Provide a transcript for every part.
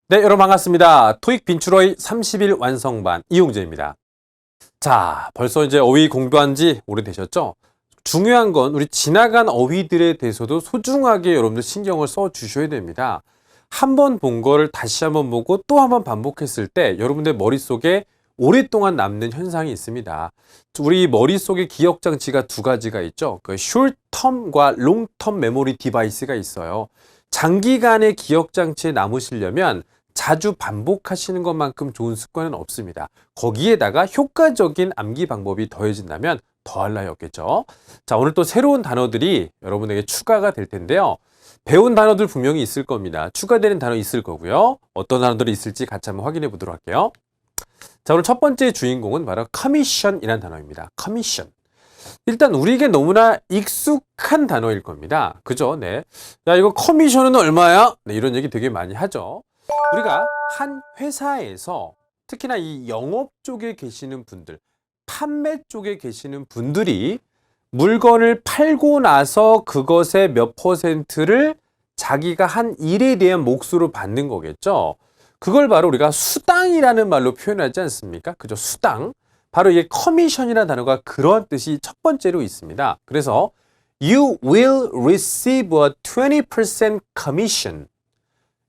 네, 여러분 반갑습니다. 토익 빈출어의 30일 완성반 이용재입니다. 자, 벌써 이제 어휘 공부한 지 오래되셨죠? 중요한 건 우리 지나간 어휘들에 대해서도 소중하게 여러분들 신경을 써 주셔야 됩니다. 한 번 본 거를 다시 한번 보고 또 한 번 반복했을 때 여러분들 머릿속에 오랫동안 남는 현상이 있습니다. 우리 머릿속에 기억 장치가 두 가지가 있죠. 그 숏텀과 롱텀 메모리 디바이스가 있어요. 장기간의 기억 장치에 남으시려면 자주 반복하시는 것만큼 좋은 습관은 없습니다. 거기에다가 효과적인 암기 방법이 더해진다면 더할 나위 없겠죠. 자, 오늘 또 새로운 단어들이 여러분에게 추가가 될 텐데요. 배운 단어들 분명히 있을 겁니다. 추가되는 단어 있을 거고요. 어떤 단어들이 있을지 같이 한번 확인해 보도록 할게요. 자, 오늘 첫 번째 주인공은 바로 커미션이라는 단어입니다. 커미션. 일단 우리에게 너무나 익숙한 단어일 겁니다. 그죠? 네. 야, 이거 커미션은 얼마야? 네, 이런 얘기 되게 많이 하죠. 우리가 한 회사에서 특히나 이 영업 쪽에 계시는 분들, 판매 쪽에 계시는 분들이 물건을 팔고 나서 그것의 몇 퍼센트를 자기가 한 일에 대한 몫으로 받는 거겠죠. 그걸 바로 우리가 수당이라는 말로 표현하지 않습니까? 그죠? 수당. 바로 이게 커미션이라는 단어가 그런 뜻이 첫 번째로 있습니다. 그래서 You will receive a 20% commission.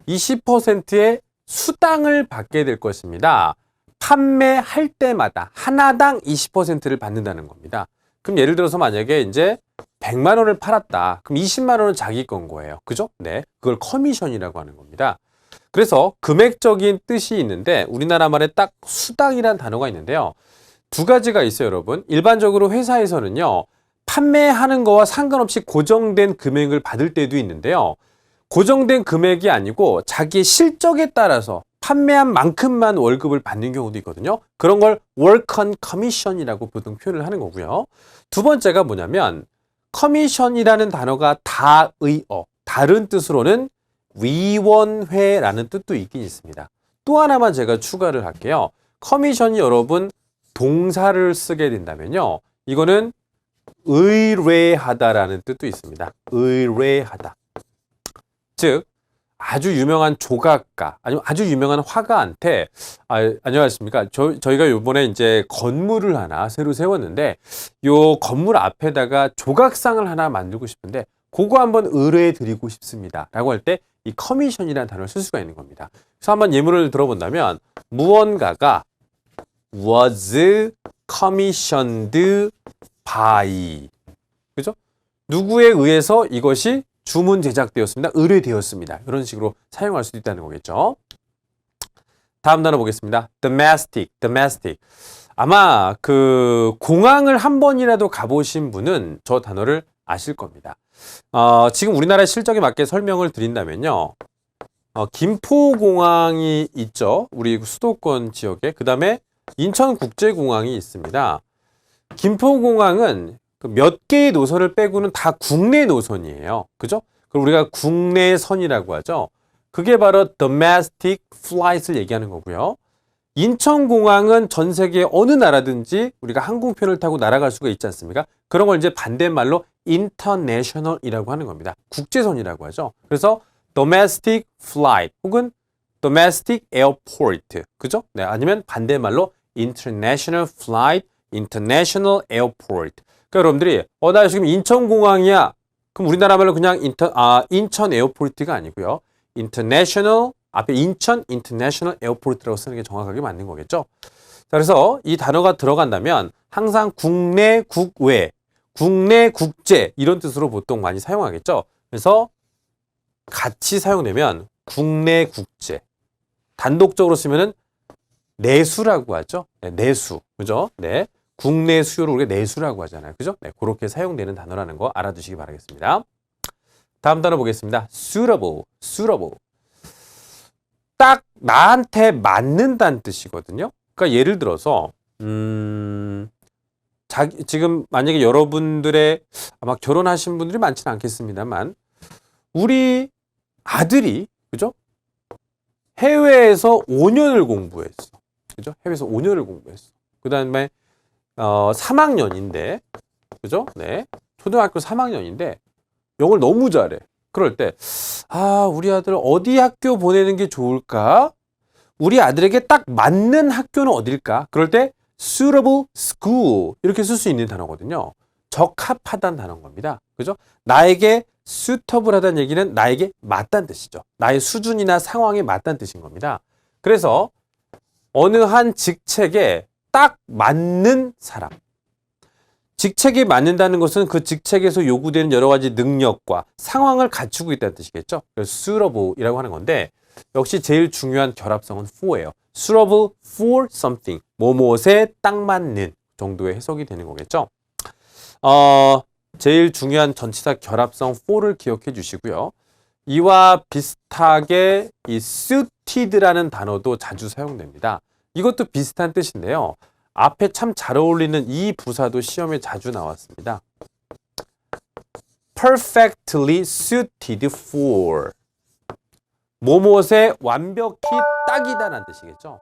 20%의 수당을 받게 될 것입니다. 판매할 때마다 하나당 20%를 받는다는 겁니다. 그럼 예를 들어서 만약에 이제 100만 원을 팔았다. 그럼 20만 원은 자기 건 거예요. 그죠? 네. 그걸 커미션이라고 하는 겁니다. 그래서 금액적인 뜻이 있는데 우리나라 말에 딱 수당이라는 단어가 있는데요. 두 가지가 있어요, 여러분. 일반적으로 회사에서는요. 판매하는 거와 상관없이 고정된 금액을 받을 때도 있는데요. 고정된 금액이 아니고 자기의 실적에 따라서 판매한 만큼만 월급을 받는 경우도 있거든요. 그런 걸 work on commission이라고 보통 표현을 하는 거고요. 두 번째가 뭐냐면 커미션이라는 단어가 다의어, 다른 뜻으로는 위원회라는 뜻도 있긴 있습니다. 또 하나만 제가 추가를 할게요. 커미션이 여러분 동사를 쓰게 된다면요. 이거는 의뢰하다라는 뜻도 있습니다. 의뢰하다. 즉 아주 유명한 조각가 아니면 아주 유명한 화가한테 안녕하십니까 저희가 요번에 이제 건물을 하나 새로 세웠는데 요 건물 앞에다가 조각상을 하나 만들고 싶은데 그거 한번 의뢰해 드리고 싶습니다 라고 할 때 이 커미션이라는 단어를 쓸 수가 있는 겁니다. 그래서 한번 예문을 들어본다면 무언가가 was commissioned by, 그죠? 누구에 의해서 이것이 주문 제작되었습니다. 의뢰되었습니다. 이런 식으로 사용할 수도 있다는 거겠죠. 다음 단어 보겠습니다. domestic, domestic. 아마 그 공항을 한 번이라도 가보신 분은 저 단어를 아실 겁니다. 지금 우리나라의 실적에 맞게 설명을 드린다면요. 김포공항이 있죠. 우리 수도권 지역에. 그 다음에 인천국제공항이 있습니다. 김포공항은 몇 개의 노선을 빼고는 다 국내 노선이에요. 그죠? 그걸 우리가 국내선이라고 하죠. 그게 바로 domestic flight을 얘기하는 거고요. 인천공항은 전 세계 어느 나라든지 우리가 항공편을 타고 날아갈 수가 있지 않습니까? 그런 걸 이제 반대말로 international이라고 하는 겁니다. 국제선이라고 하죠. 그래서 domestic flight 혹은 domestic airport. 그죠? 네, 아니면 반대말로 international flight, international airport. 그러니까 여러분들이 나 지금 인천공항이야. 그럼 우리나라 말로 그냥 인천 에어포트가 아니고요. international 앞에 인천 international airport라고 쓰는 게 정확하게 맞는 거겠죠. 자, 그래서 이 단어가 들어간다면 항상 국내, 국외, 국내, 국제 이런 뜻으로 보통 많이 사용하겠죠. 그래서 같이 사용되면 국내, 국제. 단독적으로 쓰면은 내수라고 하죠. 네, 내수. 그죠? 네. 국내 수요를 우리가 내수라고 하잖아요. 그죠? 네, 그렇게 사용되는 단어라는 거 알아두시기 바라겠습니다. 다음 단어 보겠습니다. suitable, suitable. 딱 나한테 맞는다는 뜻이거든요. 그러니까 예를 들어서 지금 만약에 여러분들의 아마 결혼하신 분들이 많지는 않겠습니다만 우리 아들이 그죠? 해외에서 5년을 공부했어. 그죠? 해외에서 5년을 공부했어. 그 다음에 3학년인데, 그죠? 네. 초등학교 3학년인데, 영어를 너무 잘해. 그럴 때, 우리 아들 어디 학교 보내는 게 좋을까? 우리 아들에게 딱 맞는 학교는 어딜까? 그럴 때 suitable school 이렇게 쓸 수 있는 단어거든요. 적합하다는 단어인 겁니다. 그죠? 나에게 suitable 하다는 얘기는 나에게 맞다는 뜻이죠. 나의 수준이나 상황에 맞다는 뜻인 겁니다. 그래서 어느 한 직책에 딱 맞는 사람. 직책에 맞는다는 것은 그 직책에서 요구되는 여러 가지 능력과 상황을 갖추고 있다는 뜻이겠죠. 그래서 suitable이라고 하는 건데 역시 제일 중요한 결합성은 for예요. suitable for something. 뭐뭐에 딱 맞는 정도의 해석이 되는 거겠죠. 제일 중요한 전치사 결합성 for를 기억해 주시고요. 이와 비슷하게 이 suited라는 단어도 자주 사용됩니다. 이것도 비슷한 뜻인데요. 앞에 참 잘 어울리는 이 부사도 시험에 자주 나왔습니다. perfectly suited for. 뭐뭇에 완벽히 딱이다라는 뜻이겠죠.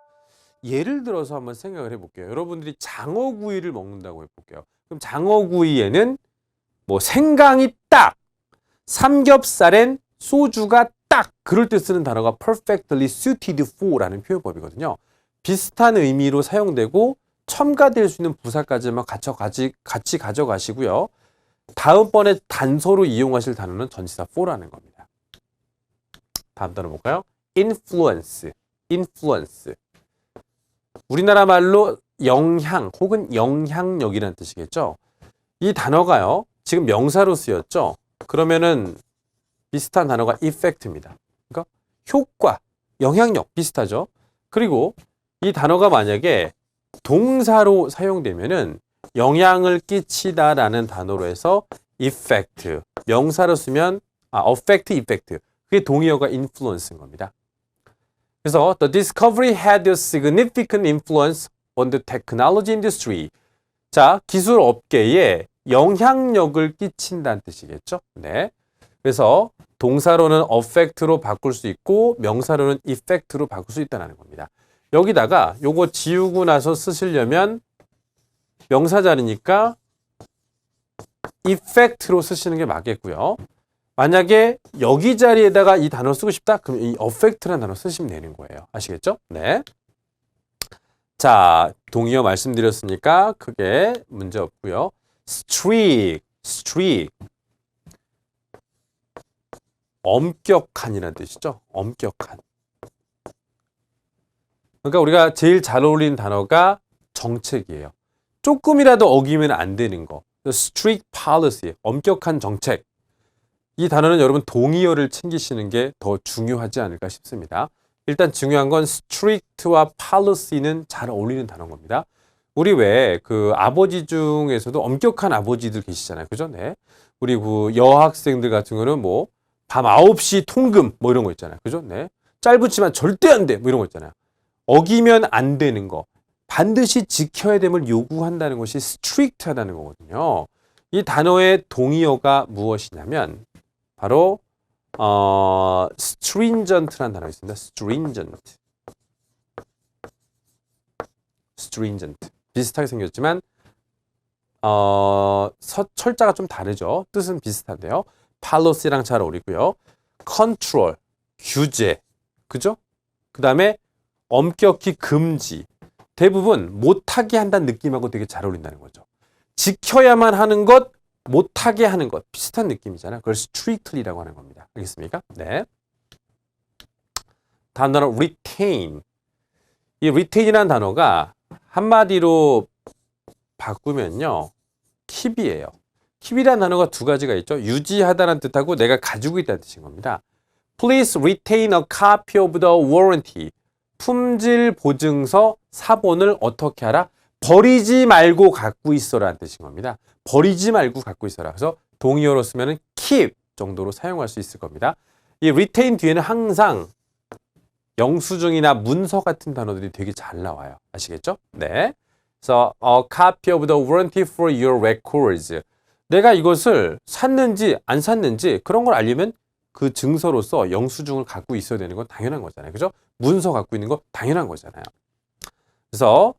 예를 들어서 한번 생각을 해볼게요. 여러분들이 장어구이를 먹는다고 해볼게요. 그럼 장어구이에는 뭐 생강이 딱, 삼겹살엔 소주가 딱, 그럴 때 쓰는 단어가 perfectly suited for라는 표현법이거든요. 비슷한 의미로 사용되고 첨가될 수 있는 부사까지만 같이 가져가시고요. 다음번에 단서로 이용하실 단어는 전치사 for라는 겁니다. 다음 단어 볼까요? influence. 우리나라 말로 영향 혹은 영향력이라는 뜻이겠죠. 이 단어가요. 지금 명사로 쓰였죠. 그러면은 비슷한 단어가 effect입니다. 그러니까 효과, 영향력 비슷하죠. 그리고 이 단어가 만약에 동사로 사용되면은 영향을 끼치다라는 단어로 해서 effect, 명사로 쓰면 affect, effect. 그게 동의어가 influence인 겁니다. 그래서 the discovery had a significant influence on the technology industry. 자, 기술 업계에 영향력을 끼친다는 뜻이겠죠. 네. 그래서 동사로는 affect로 바꿀 수 있고 명사로는 effect로 바꿀 수 있다는 겁니다. 여기다가 요거 지우고 나서 쓰시려면 명사자리니까 effect로 쓰시는 게 맞겠고요. 만약에 여기 자리에다가 이 단어 쓰고 싶다? 그럼 이 affect라는 단어 쓰시면 되는 거예요. 아시겠죠? 네. 자, 동의어 말씀드렸으니까 크게 문제 없고요. streak. 엄격한이라는 뜻이죠. 엄격한. 그러니까 우리가 제일 잘 어울리는 단어가 정책이에요. 조금이라도 어기면 안 되는 거. strict policy, 엄격한 정책. 이 단어는 여러분 동의어를 챙기시는 게 더 중요하지 않을까 싶습니다. 일단 중요한 건 strict와 policy는 잘 어울리는 단어인 겁니다. 우리 왜 그 아버지 중에서도 엄격한 아버지들 계시잖아요. 그죠? 네. 우리 그 여학생들 같은 거는 뭐 밤 9시 통금 뭐 이런 거 있잖아요. 그죠? 네. 짧지만 절대 안 돼. 뭐 이런 거 있잖아요. 어기면 안 되는 거. 반드시 지켜야 됨을 요구한다는 것이 strict하다는 거거든요. 이 단어의 동의어가 무엇이냐면 바로 stringent라는 단어가 있습니다. stringent. 비슷하게 생겼지만 철자가 좀 다르죠. 뜻은 비슷한데요. policy랑 잘 어울리고요. control, 규제, 그죠? 그 다음에 엄격히 금지. 대부분 못하게 한다는 느낌하고 되게 잘 어울린다는 거죠. 지켜야만 하는 것, 못하게 하는 것 비슷한 느낌이잖아요. 그걸 strictly라고 하는 겁니다. 알겠습니까? 네. 다음 단어 retain. 이 retain이라는 단어가 한마디로 바꾸면요. keep이에요. keep이라는 단어가 두 가지가 있죠. 유지하다는 뜻하고 내가 가지고 있다는 뜻인 겁니다. Please retain a copy of the warranty. 품질 보증서 사본을 어떻게 하라? 버리지 말고 갖고 있어라는 뜻인 겁니다. 버리지 말고 갖고 있어라. 그래서 동의어로 쓰면은 keep 정도로 사용할 수 있을 겁니다. 이 retain 뒤에는 항상 영수증이나 문서 같은 단어들이 되게 잘 나와요. 아시겠죠? 네. 그래서 a copy of the warranty for your records. 내가 이것을 샀는지 안 샀는지 그런 걸 알려면 그 증서로서 영수증을 갖고 있어야 되는 건 당연한 거잖아요. 그죠? 문서 갖고 있는 거 당연한 거잖아요. 그래서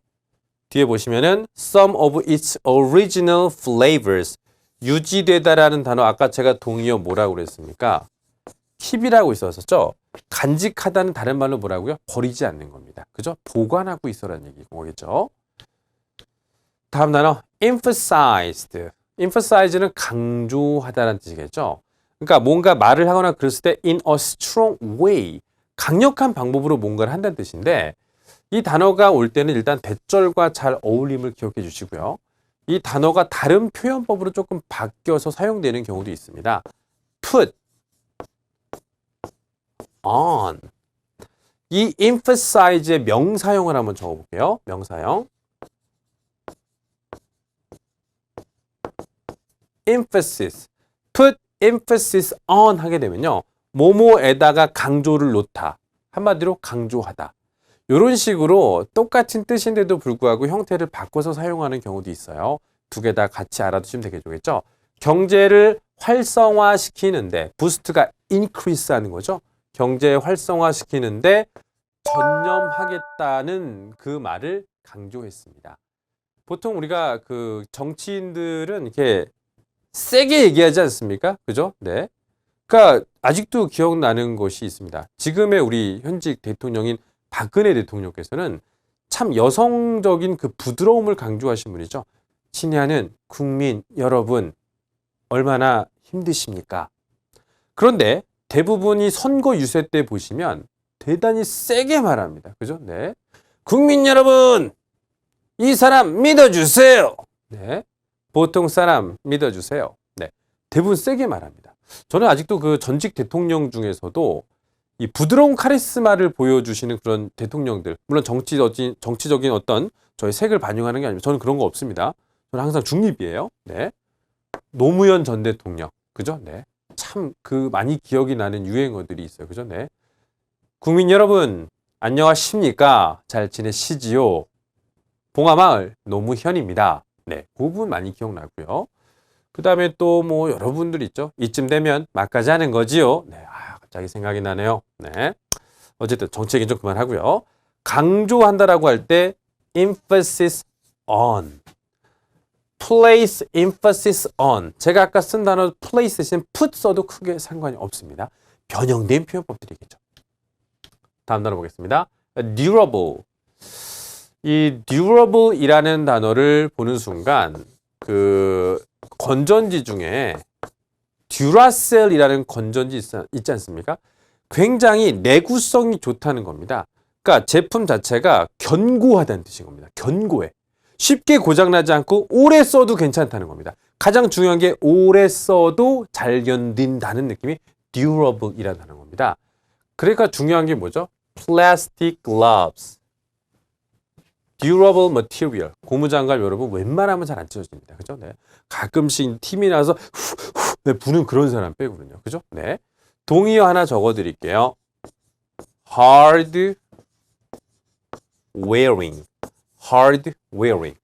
뒤에 보시면은 some of its original flavors. 유지되다라는 단어 아까 제가 동의어 뭐라고 그랬습니까? keep이라고 있었었죠. 간직하다는 다른 말로 뭐라고요? 버리지 않는 겁니다. 그죠? 보관하고 있어라는 얘기인 거겠죠. 다음 단어 emphasized. emphasize는 강조하다라는 뜻이겠죠. 그러니까 뭔가 말을 하거나 그랬을 때 in a strong way. 강력한 방법으로 뭔가를 한다는 뜻인데 이 단어가 올 때는 일단 대절과 잘 어울림을 기억해 주시고요. 이 단어가 다른 표현법으로 조금 바뀌어서 사용되는 경우도 있습니다. put on. 이 emphasize의 명사형을 한번 적어볼게요. 명사형. emphasis. put emphasis on 하게 되면요. 뭐뭐에다가 강조를 놓다. 한마디로 강조하다. 이런 식으로 똑같은 뜻인데도 불구하고 형태를 바꿔서 사용하는 경우도 있어요. 두 개 다 같이 알아두시면 되겠죠. 경제를 활성화시키는데 부스트가 increase 하는 거죠. 경제 활성화시키는데 전념하겠다는 그 말을 강조했습니다. 보통 우리가 그 정치인들은 이렇게 세게 얘기하지 않습니까? 그죠? 네. 그러니까 아직도 기억나는 것이 있습니다. 지금의 우리 현직 대통령인 박근혜 대통령께서는 참 여성적인 그 부드러움을 강조하신 분이죠. 친애하는 국민 여러분 얼마나 힘드십니까? 그런데 대부분이 선거 유세 때 보시면 대단히 세게 말합니다. 그죠? 네. 국민 여러분 이 사람 믿어주세요. 네. 보통 사람 믿어주세요. 네. 대부분 세게 말합니다. 저는 아직도 그 전직 대통령 중에서도 이 부드러운 카리스마를 보여주시는 그런 대통령들, 물론 정치적인 어떤 저의 색을 반영하는 게 아니고 저는 그런 거 없습니다. 저는 항상 중립이에요. 네. 노무현 전 대통령, 그죠? 네. 참 그 많이 기억이 나는 유행어들이 있어요. 그죠? 네. 국민 여러분, 안녕하십니까? 잘 지내시지요? 봉하마을 노무현입니다. 네. 그 부분 많이 기억나고요. 그 다음에 또 뭐 여러분들 있죠? 이쯤 되면 막까지 하는 거지요? 네. 갑자기 생각이 나네요. 네. 어쨌든 정치 얘기는 좀 그만하고요. 강조한다라고 할 때 emphasis on. place emphasis on. 제가 아까 쓴 단어 place 대신 put 써도 크게 상관이 없습니다. 변형된 표현법들이겠죠. 다음 단어 보겠습니다. durable. 이 durable이라는 단어를 보는 순간 그 건전지 중에 듀라셀이라는 건전지 있지 않습니까? 굉장히 내구성이 좋다는 겁니다. 그러니까 제품 자체가 견고하다는 뜻인 겁니다. 견고해. 쉽게 고장나지 않고 오래 써도 괜찮다는 겁니다. 가장 중요한 게 오래 써도 잘 견딘다는 느낌이 durable이라는 겁니다. 그러니까 중요한 게 뭐죠? plastic gloves. durable material. 고무장갑 여러분 웬만하면 잘 안 찢어집니다. 그죠? 네. 가끔씩 팀이 나서 네, 부는 그런 사람 빼거든요. 그죠? 네. 동의어 하나 적어 드릴게요. hard wearing. hard wearing.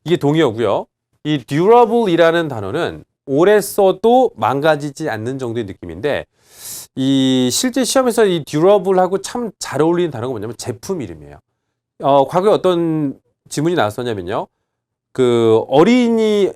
이게 동의어고요. 이 durable이라는 단어는 오래 써도 망가지지 않는 정도의 느낌인데 이 실제 시험에서 이 durable하고 참 잘 어울리는 단어가 뭐냐면 제품 이름이에요. 과거에 어떤 지문이 나왔었냐면요. 그 어린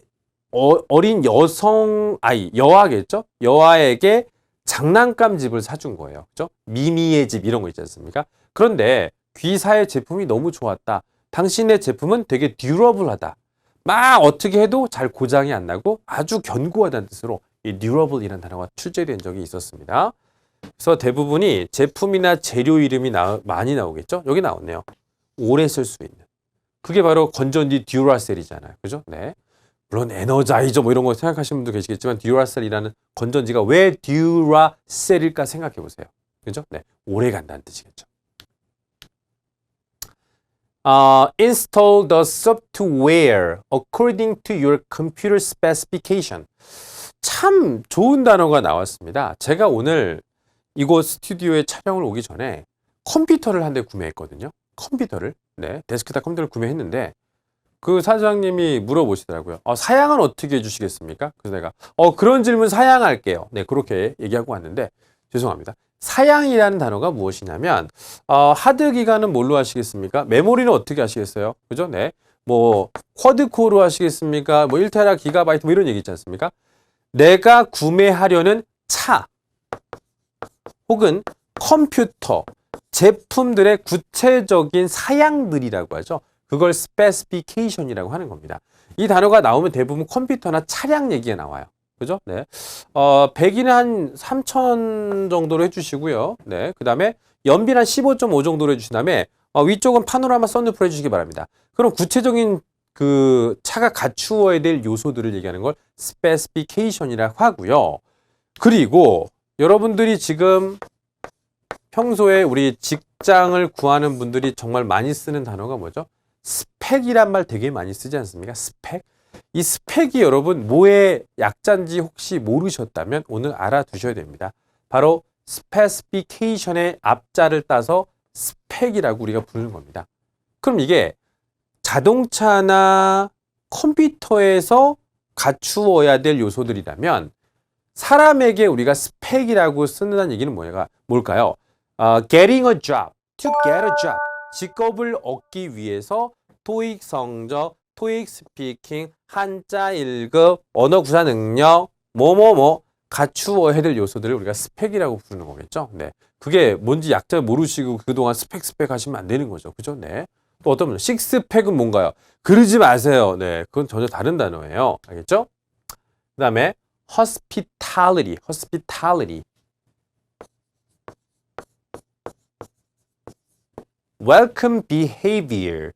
여성 아이, 여아겠죠? 여아에게 장난감 집을 사준 거예요. 그죠? 미미의 집 이런 거 있지 않습니까? 그런데 귀사의 제품이 너무 좋았다. 당신의 제품은 되게 듀러블하다. 막 어떻게 해도 잘 고장이 안 나고 아주 견고하다는 뜻으로 이 듀러블이라는 단어가 출제된 적이 있었습니다. 그래서 대부분이 제품이나 재료 이름이 많이 나오겠죠? 여기 나왔네요. 오래 쓸 수 있는. 그게 바로 건전지 듀라셀이잖아요. 그죠? 네. 물론 에너자이저 뭐 이런 거 생각하시는 분도 계시겠지만 듀라셀이라는 건전지가 왜 듀라셀일까 생각해 보세요. 그죠? 네. 오래 간다는 뜻이겠죠. Install the software according to your computer specification. 참 좋은 단어가 나왔습니다. 제가 오늘 이곳 스튜디오에 촬영을 오기 전에 컴퓨터를 한 대 구매했거든요. 컴퓨터를. 네. 데스크탑 컴퓨터를 구매했는데 그 사장님이 물어보시더라고요. 사양은 어떻게 해주시겠습니까? 그래서 내가 그런 질문 사양할게요. 네. 그렇게 얘기하고 왔는데 죄송합니다. 사양이라는 단어가 무엇이냐면 하드 기가는 뭘로 하시겠습니까? 메모리는 어떻게 하시겠어요? 그죠? 네. 뭐 쿼드코어로 하시겠습니까? 뭐 1테라 기가바이트 뭐 이런 얘기 있지 않습니까? 내가 구매하려는 차. 혹은 컴퓨터, 제품들의 구체적인 사양들이라고 하죠. 그걸 specification이라고 하는 겁니다. 이 단어가 나오면 대부분 컴퓨터나 차량 얘기가 나와요. 그죠? 네. 100이는 한 3,000 정도로 해주시고요. 네. 그 다음에 연비는 한 15.5 정도로 해주신 다음에 위쪽은 파노라마 선루프를 해주시기 바랍니다. 그럼 구체적인 그 차가 갖추어야 될 요소들을 얘기하는 걸 specification이라고 하고요. 그리고 여러분들이 지금 평소에 우리 직장을 구하는 분들이 정말 많이 쓰는 단어가 뭐죠? 스펙이란 말 되게 많이 쓰지 않습니까? 스펙. 이 스펙이 여러분 뭐의 약자인지 혹시 모르셨다면 오늘 알아두셔야 됩니다. 바로 specification의 앞자를 따서 스펙이라고 우리가 부르는 겁니다. 그럼 이게 자동차나 컴퓨터에서 갖추어야 될 요소들이라면 사람에게 우리가 스펙이라고 쓰는 얘기는 뭘까요? Getting a job, to get a job. 직업을 얻기 위해서 토익 성적, 토익 스피킹, 한자 1급, 언어 구사 능력, 갖추어야 될 요소들을 우리가 스펙이라고 부르는 거겠죠. 네. 그게 뭔지 약자 모르시고 그동안 스펙 하시면 안 되는 거죠. 그죠? 네. 또 어떤 분, 식스팩은 뭔가요? 그러지 마세요. 네. 그건 전혀 다른 단어예요. 알겠죠? 그 다음에 hospitality. welcome behavior.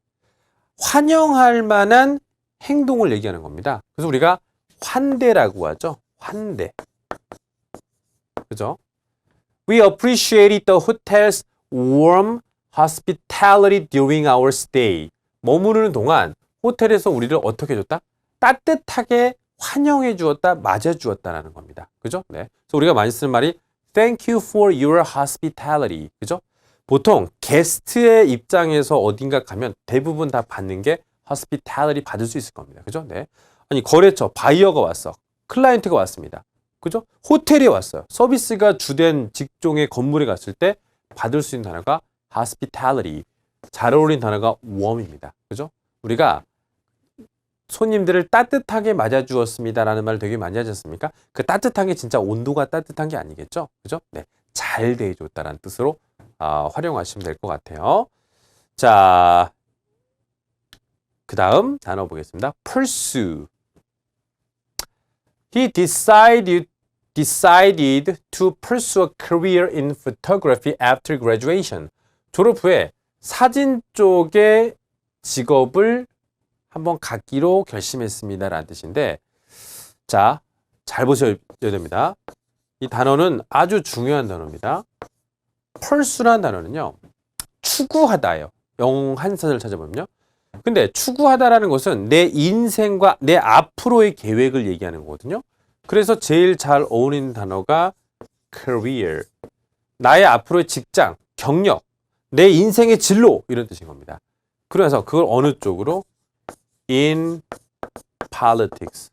환영할 만한 행동을 얘기하는 겁니다. 그래서 우리가 환대라고 하죠. 환대. 그죠? We appreciated the hotel's warm hospitality during our stay. 머무르는 동안 호텔에서 우리를 어떻게 해줬다? 따뜻하게 환영해 주었다, 맞아 주었다라는 겁니다. 그죠? 네. 그래서 우리가 많이 쓰는 말이 Thank you for your hospitality. 그죠? 보통 게스트의 입장에서 어딘가 가면 대부분 다 받는 게 hospitality 받을 수 있을 겁니다. 그죠? 네. 아니, 거래처, 바이어가 왔어. 클라이언트가 왔습니다. 그죠? 호텔이 왔어요. 서비스가 주된 직종의 건물에 갔을 때 받을 수 있는 단어가 hospitality. 잘 어울리는 단어가 warm입니다. 그죠? 우리가 손님들을 따뜻하게 맞아주었습니다라는 말을 되게 많이 하지 않습니까? 그 따뜻한 게 진짜 온도가 따뜻한 게 아니겠죠? 그죠? 네. 잘 대해줬다라는 뜻으로 활용하시면 될 것 같아요. 자, 그 다음 단어 보겠습니다. pursue. He decided to pursue a career in photography after graduation. 졸업 후에 사진 쪽의 직업을 한번 갖기로 결심했습니다라는 뜻인데, 자, 잘 보셔야 됩니다. 이 단어는 아주 중요한 단어입니다. pursue라는 단어는요, 추구하다예요. 영어 한산을 찾아보면요. 근데 추구하다라는 것은 내 인생과 내 앞으로의 계획을 얘기하는 거거든요. 그래서 제일 잘 어울리는 단어가 career. 나의 앞으로의 직장, 경력, 내 인생의 진로 이런 뜻인 겁니다. 그래서 그걸 어느 쪽으로? in politics.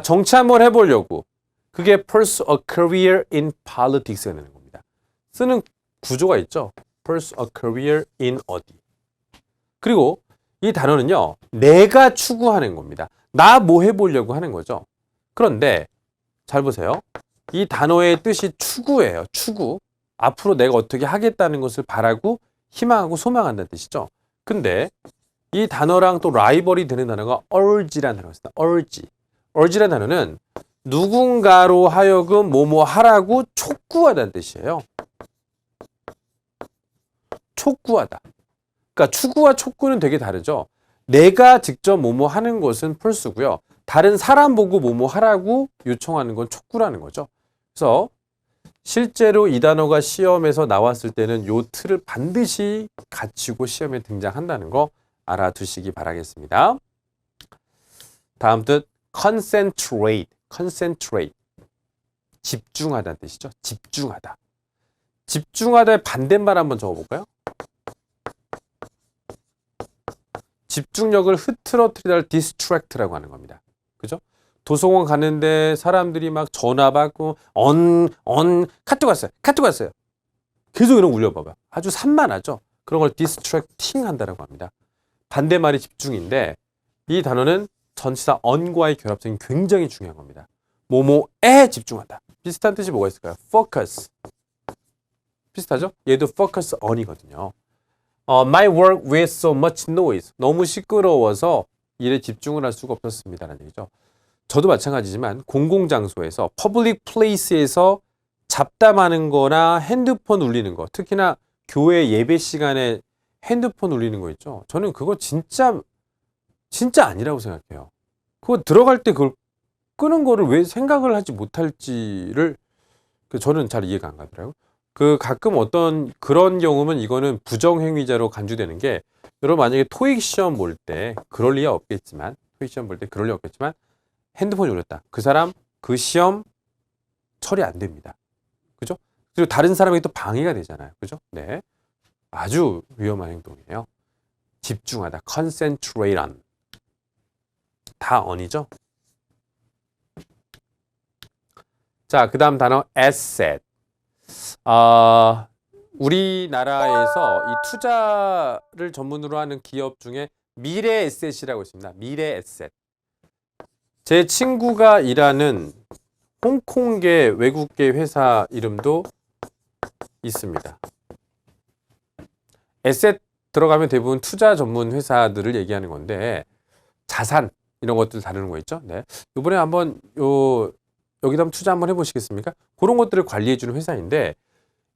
정치 한번 해보려고. 그게 pursue a career in politics가 되는 겁니다. 쓰는 구조가 있죠. pursue a career in 어디. 그리고 이 단어는요, 내가 추구하는 겁니다. 나 뭐 해보려고 하는 거죠. 그런데 잘 보세요. 이 단어의 뜻이 추구예요. 추구. 앞으로 내가 어떻게 하겠다는 것을 바라고 희망하고 소망한다는 뜻이죠. 근데 이 단어랑 또 라이벌이 되는 단어가 urge라는 단어가 있습니다. urge라는 단어는 누군가로 하여금 뭐뭐 하라고 촉구하다는 뜻이에요. 촉구하다. 그러니까 추구와 촉구는 되게 다르죠. 내가 직접 뭐뭐 하는 것은 pursue고요. 다른 사람 보고 뭐뭐 하라고 요청하는 건 촉구라는 거죠. 그래서 실제로 이 단어가 시험에서 나왔을 때는 요 틀을 반드시 갖추고 시험에 등장한다는 거 알아두시기 바라겠습니다. 다음 뜻 concentrate. 집중하다는 뜻이죠. 집중하다. 집중하다의 반대말 한번 적어볼까요? 집중력을 흐트러뜨리다를 distract라고 하는 겁니다. 그죠? 도서관 가는데 사람들이 막 전화 받고 카톡 왔어요. 계속 이런 거 울려봐봐요. 아주 산만하죠. 그런 걸 distracting 한다라고 합니다. 반대말이 집중인데 이 단어는 전치사 on과의 결합성이 굉장히 중요한 겁니다. 뭐뭐에 집중하다. 비슷한 뜻이 뭐가 있을까요? focus. 비슷하죠? 얘도 focus on이거든요. My work with so much noise. 너무 시끄러워서 일에 집중을 할 수가 없었습니다라는 얘기죠. 저도 마찬가지지만 공공장소에서 public place에서 잡담하는 거나 핸드폰 울리는 거, 특히나 교회 예배 시간에 핸드폰 울리는 거 있죠. 저는 그거 진짜 아니라고 생각해요. 그거 들어갈 때 그걸 끄는 거를 왜 생각을 하지 못할지를 저는 잘 이해가 안 가더라고요. 가끔 어떤 그런 경우면 이거는 부정행위자로 간주되는 게, 여러분 만약에 토익 시험 볼 때 그럴 리가 없겠지만 핸드폰이 울렸다. 그 사람 그 시험 처리 안 됩니다. 그죠? 그리고 다른 사람에게 또 방해가 되잖아요. 그죠? 네. 아주 위험한 행동이에요. 집중하다. concentrate on. 다 on이죠? 자, 그 다음 단어 asset. 우리나라에서 이 투자를 전문으로 하는 기업 중에 미래 에셋이라고 있습니다. 미래 에셋. 제 친구가 일하는 홍콩계 외국계 회사 이름도 있습니다. 에셋 들어가면 대부분 투자 전문 회사들을 얘기하는 건데, 자산 이런 것들 다루는 거 있죠. 네. 이번에 한번 여기다 한번 투자 한번 해보시겠습니까? 그런 것들을 관리해주는 회사인데,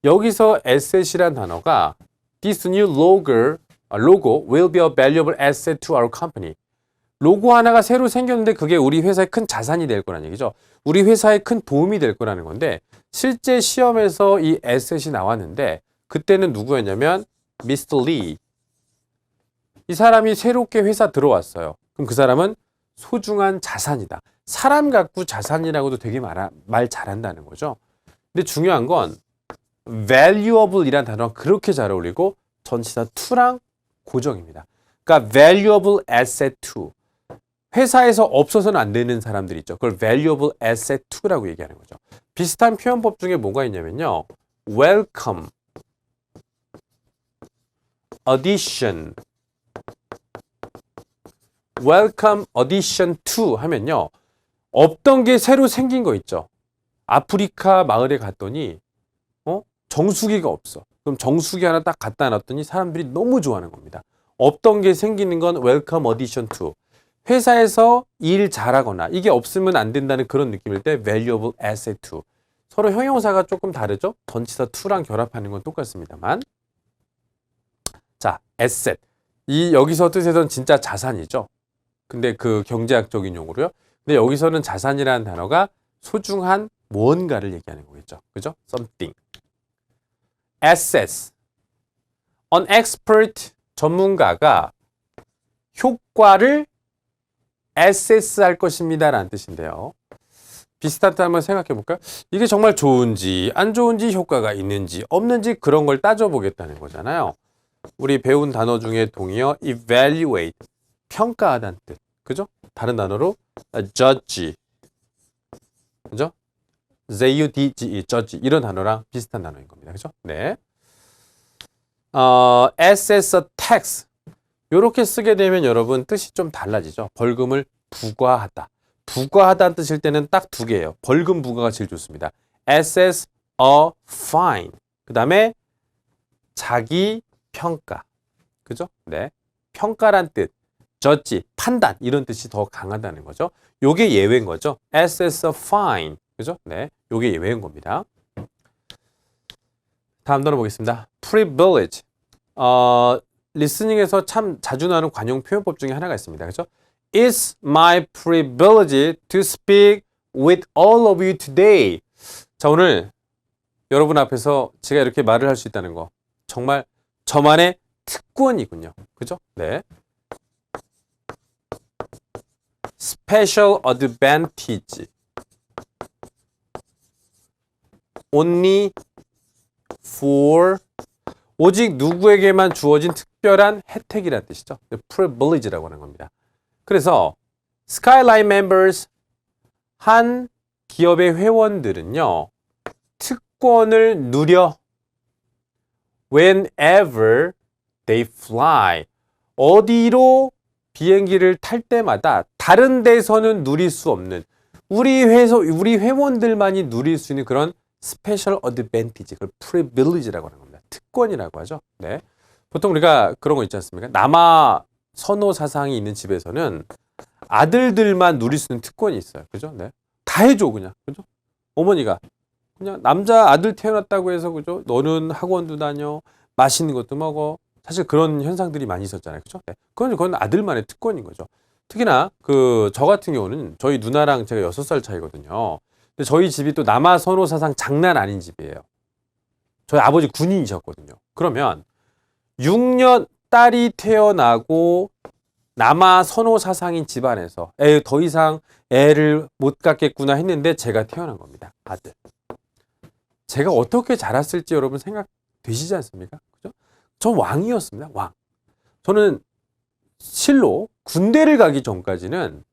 여기서 asset이란 단어가 This new logo will be a valuable asset to our company. 로고 하나가 새로 생겼는데 그게 우리 회사에 큰 자산이 될 거라는 얘기죠. 우리 회사에 큰 도움이 될 거라는 건데, 실제 시험에서 이 asset이 나왔는데 그때는 누구였냐면 Mr. Lee. 이 사람이 새롭게 회사 들어왔어요. 그럼 그 사람은 소중한 자산이다. 사람 갖고 자산이라고도 되게 말 잘한다는 거죠. 근데 중요한 건 valuable 이란 단어가 그렇게 잘 어울리고 전치사 to랑 고정입니다. 그러니까 valuable asset to. 회사에서 없어서는 안 되는 사람들 있죠. 그걸 valuable asset to라고 얘기하는 거죠. 비슷한 표현법 중에 뭐가 있냐면요. welcome, addition, welcome, addition to 하면요. 없던 게 새로 생긴 거 있죠. 아프리카 마을에 갔더니 정수기가 없어. 그럼 정수기 하나 딱 갖다 놨더니 사람들이 너무 좋아하는 겁니다. 없던 게 생기는 건 welcome addition to. 회사에서 일 잘하거나 이게 없으면 안 된다는 그런 느낌일 때 valuable asset to. 서로 형용사가 조금 다르죠? 전치사 to랑 결합하는 건 똑같습니다만. 자, asset. 여기서 뜻에서는 진짜 자산이죠. 근데 그 경제학적인 용어로요. 근데 여기서는 자산이라는 단어가 소중한 무언가를 얘기하는 거겠죠. 그죠? something. assets. An expert, 전문가가 효과를 assess 할 것입니다 라는 뜻인데요. 비슷한 뜻 한번 생각해 볼까요? 이게 정말 좋은지 안 좋은지, 효과가 있는지 없는지 그런 걸 따져보겠다는 거잖아요. 우리 배운 단어 중에 동의어 evaluate, 평가하다는 뜻. 그죠? 다른 단어로 judge. 그죠? judge, judge 이런 단어랑 비슷한 단어인 겁니다. 그죠? 네. assess a tax. 요렇게 쓰게 되면 여러분 뜻이 좀 달라지죠. 벌금을 부과하다. 부과하다는 뜻일 때는 딱 두 개예요. 벌금 부과가 제일 좋습니다. assess a fine. 그 다음에 자기 평가. 그죠? 네. 평가란 뜻. judge, 판단 이런 뜻이 더 강하다는 거죠. 요게 예외인 거죠. assess a fine. 그죠? 네. 요게 예외인 겁니다. 다음 단어 보겠습니다. privilege. 리스닝에서 참 자주 나오는 관용 표현법 중에 하나가 있습니다. 그죠? It's my privilege to speak with all of you today. 자, 오늘 여러분 앞에서 제가 이렇게 말을 할 수 있다는 거 정말 저만의 특권이군요. 그죠? 네. Special advantage. Only for 오직 누구에게만 주어진 특별한 혜택이라는 뜻이죠. privilege라고 하는 겁니다. 그래서 Skyline members, 한 기업의 회원들은요. 특권을 누려 whenever they fly. 어디로 비행기를 탈 때마다 다른 데서는 누릴 수 없는, 우리 회원들만이 누릴 수 있는 그런 스페셜 어드밴티지, 그걸 프리빌리지라고 하는 겁니다. 특권이라고 하죠. 네. 보통 우리가 그런 거 있지 않습니까? 남아 선호 사상이 있는 집에서는 아들들만 누릴 수 있는 특권이 있어요. 그죠? 네. 다 해줘, 그냥. 그죠? 어머니가. 그냥 남자 아들 태어났다고 해서, 그죠? 너는 학원도 다녀, 맛있는 것도 먹어. 사실 그런 현상들이 많이 있었잖아요. 그죠? 네. 그건 아들만의 특권인 거죠. 특히나, 저 같은 경우는 저희 누나랑 제가 6살 차이거든요. 근데 저희 집이 또 남아 선호 사상 장난 아닌 집이에요. 저희 아버지 군인이셨거든요. 그러면 6년 딸이 태어나고 남아 선호 사상인 집안에서 더 이상 애를 못 갖겠구나 했는데 제가 태어난 겁니다. 아들. 제가 어떻게 자랐을지 여러분 생각되시지 않습니까? 그죠? 전 왕이었습니다. 왕. 저는 실로 군대를 가기 전까지는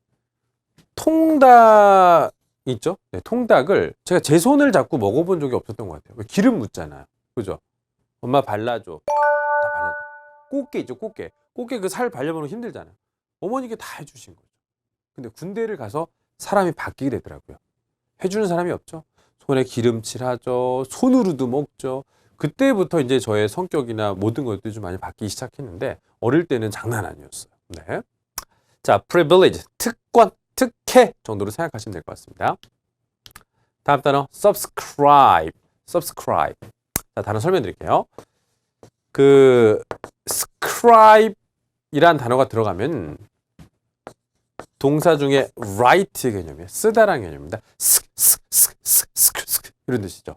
통닭 있죠? 네, 통닭을 제가 제 손을 잡고 먹어본 적이 없었던 것 같아요. 왜 기름 묻잖아요. 그죠? 엄마 발라줘. 다 발라줘. 꽃게 있죠, 꽃게. 꽃게 그 살 발려보면 힘들잖아요. 어머니께 다 해주신 거죠. 근데 군대를 가서 사람이 바뀌게 되더라고요. 해주는 사람이 없죠. 손에 기름칠하죠. 손으로도 먹죠. 그때부터 이제 저의 성격이나 모든 것들이 좀 많이 바뀌기 시작했는데 어릴 때는 장난 아니었어요. 네. 자, privilege, 특권, 특혜 정도로 생각하시면 될 것 같습니다. 다음 단어, subscribe. subscribe. 자, 단어 설명드릴게요. scribe 이란 단어가 들어가면 동사 중에 write 개념이에요. 쓰다라는 개념입니다. 이런 뜻이죠.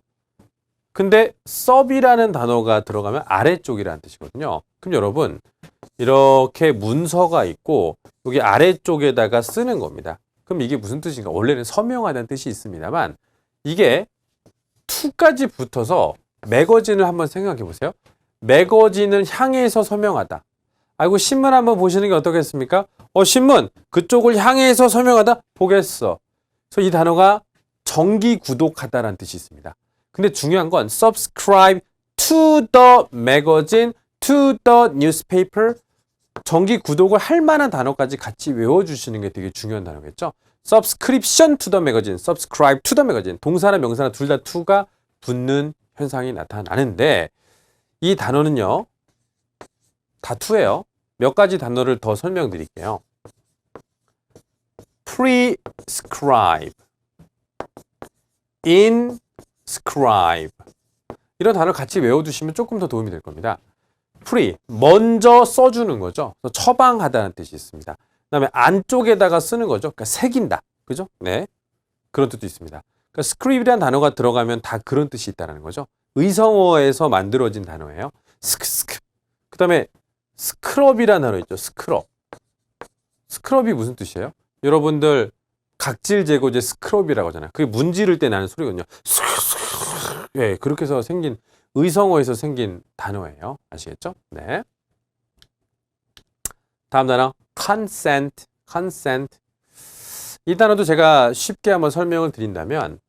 근데 sub이라는 단어가 들어가면 아래쪽이라는 뜻이거든요. 그럼 여러분 이렇게 문서가 있고 여기 아래쪽에다가 쓰는 겁니다. 그럼 이게 무슨 뜻인가? 원래는 서명하다는 뜻이 있습니다만 이게 to까지 붙어서 매거진을 한번 생각해 보세요. 매거진을 향해서 서명하다. 아이고 신문 한번 보시는 게 어떻겠습니까? 신문 그쪽을 향해서 서명하다 보겠어. 그래서 이 단어가 정기 구독하다라는 뜻이 있습니다. 근데 중요한 건 subscribe to the magazine, to the newspaper. 정기 구독을 할 만한 단어까지 같이 외워주시는 게 되게 중요한 단어겠죠. subscription to the magazine, subscribe to the magazine. 동사나 명사나 둘 다 to가 붙는 현상이 나타나는데 이 단어는요. 다 to예요. 몇 가지 단어를 더 설명드릴게요. prescribe, inscribe 이런 단어를 같이 외워두시면 조금 더 도움이 될 겁니다. pre, 먼저 써주는 거죠. 처방하다는 뜻이 있습니다. 그 다음에 안쪽에다가 쓰는 거죠. 그러니까 새긴다. 그죠? 네. 그런 뜻도 있습니다. 그러니까 scribe이라는 단어가 들어가면 다 그런 뜻이 있다는 거죠. 의성어에서 만들어진 단어예요. 그 다음에 스크럽이라는 단어 있죠. 스크럽. 스크럽이 무슨 뜻이에요? 여러분들 각질 제거제 스크럽이라고 하잖아요. 그게 문지를 때 나는 소리거든요. 예, 그렇게 해서 생긴 의성어에서 생긴 단어예요. 아시겠죠? 네. 다음 단어 consent. consent. 이 단어도 제가 쉽게 한번 설명을 드린다면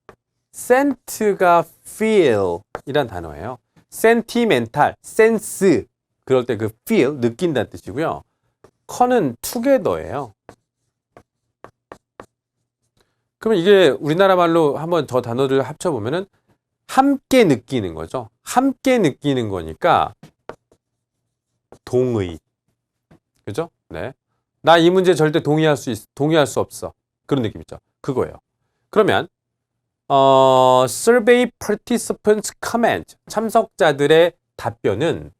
sent가 feel 이란 단어예요. sentimental, sense 그럴 때 그 feel, 느낀다는 뜻이고요. con은 together예요. 그러면 이게 우리나라 말로 한번 저 단어를 합쳐보면은 함께 느끼는 거죠. 함께 느끼는 거니까 동의. 그죠? 네. 나 이 문제 절대 동의할 수 없어. 그런 느낌이죠. 그거예요. 그러면 survey participants comment 참석자들의 답변은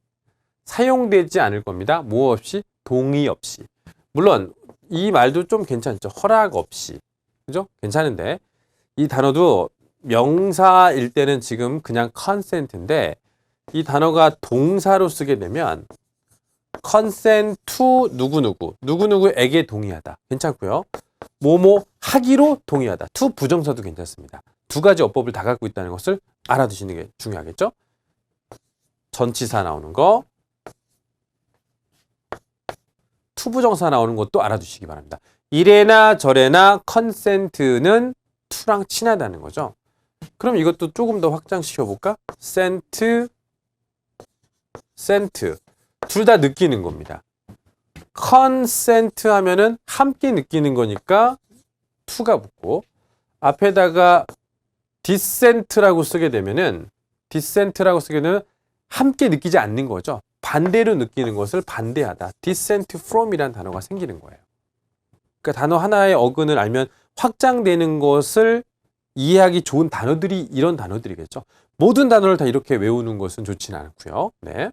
사용되지 않을 겁니다. 뭐 없이? 동의 없이. 물론 이 말도 좀 괜찮죠. 허락 없이. 그죠? 괜찮은데 이 단어도 명사일 때는 지금 그냥 consent인데 이 단어가 동사로 쓰게 되면 consent to 누구누구에게 동의하다. 괜찮고요. 뭐뭐 하기로 동의하다. to 부정사도 괜찮습니다. 두 가지 어법을 다 갖고 있다는 것을 알아두시는 게 중요하겠죠? 전치사 나오는 거, to 부정사 나오는 것도 알아두시기 바랍니다. 이래나 저래나 consent는 to랑 친하다는 거죠. 그럼 이것도 조금 더 확장시켜 볼까? sent 둘 다 느끼는 겁니다. consent 하면은 함께 느끼는 거니까 to가 붙고 앞에다가 dissent라고 쓰게 되면은 함께 느끼지 않는 거죠. 반대로 느끼는 것을 반대하다. dissent from이라는 단어가 생기는 거예요. 그러니까 단어 하나의 어근을 알면 확장되는 것을 이해하기 좋은 단어들이 이런 단어들이겠죠. 모든 단어를 다 이렇게 외우는 것은 좋지는 않고요. 네.